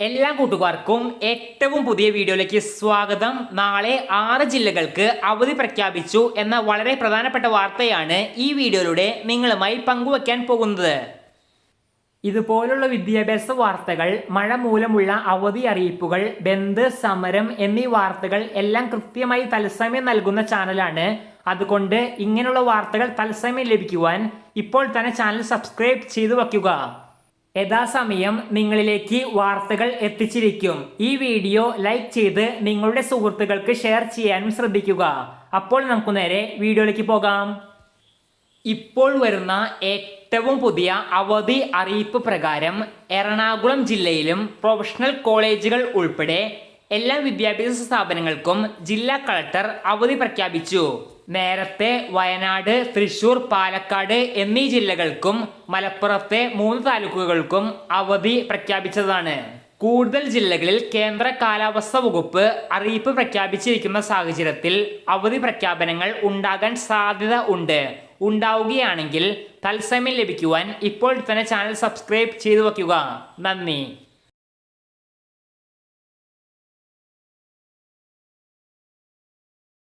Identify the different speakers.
Speaker 1: എല്ലാ കൂട്ടുകാർക്കും ഏറ്റവും പുതിയ വീഡിയോയിലേക്ക് സ്വാഗതം. നാളെ 6 ജില്ലകൾക്ക് അവധി പ്രഖ്യാപിച്ചു എന്ന വളരെ പ്രധാനപ്പെട്ട വാർത്തയാണ് ഈ വീഡിയോയിലൂടെ നിങ്ങളുമായി പങ്കുവയ്ക്കാൻ പോകുന്നത്. ഇതുപോലുള്ള വിദ്യാഭ്യാസ വാർത്തകൾ, മഴ മൂലമുള്ള അവധി അറിയിപ്പുകൾ, ബന്ദ്, സമരം എന്നീ വാർത്തകൾ എല്ലാം കൃത്യമായി തത്സമയം നൽകുന്ന ചാനലാണ്. അതുകൊണ്ട് ഇങ്ങനെയുള്ള വാർത്തകൾ തത്സമയം ലഭിക്കുവാൻ ഇപ്പോൾ തന്നെ ചാനൽ സബ്സ്ക്രൈബ് ചെയ്തു വയ്ക്കുക. യഥാസമയം നിങ്ങളിലേക്ക് വാർത്തകൾ എത്തിച്ചിരിക്കും. ഈ വീഡിയോ ലൈക്ക് ചെയ്ത് നിങ്ങളുടെ സുഹൃത്തുക്കൾക്ക് ഷെയർ ചെയ്യാനും ശ്രദ്ധിക്കുക. അപ്പോൾ നമുക്ക് നേരെ വീഡിയോയിലേക്ക് പോകാം. ഇപ്പോൾ വരുന്ന ഏറ്റവും പുതിയ അവധി അറിയിപ്പ് പ്രകാരം എറണാകുളം ജില്ലയിലും പ്രൊഫഷണൽ കോളേജുകൾ ഉൾപ്പെടെ എല്ലാ വിദ്യാഭ്യാസ സ്ഥാപനങ്ങൾക്കും ജില്ലാ കളക്ടർ അവധി പ്രഖ്യാപിച്ചു. നേരത്തെ വയനാട്, തൃശൂർ, പാലക്കാട് എന്നീ ജില്ലകൾക്കും മലപ്പുറത്തെ 3 താലൂക്കുകൾക്കും അവധി പ്രഖ്യാപിച്ചതാണ്. കൂടുതൽ ജില്ലകളിൽ കേന്ദ്ര കാലാവസ്ഥാ വകുപ്പ് അറിയിപ്പ് പ്രഖ്യാപിച്ചിരിക്കുന്ന സാഹചര്യത്തിൽ അവധി പ്രഖ്യാപനങ്ങൾ ഉണ്ടാകാൻ സാധ്യത ഉണ്ട്. ഉണ്ടാവുകയാണെങ്കിൽ തത്സമയം ലഭിക്കുവാൻ ഇപ്പോൾ തന്നെ ചാനൽ സബ്സ്ക്രൈബ് ചെയ്തു വയ്ക്കുക. നന്ദി.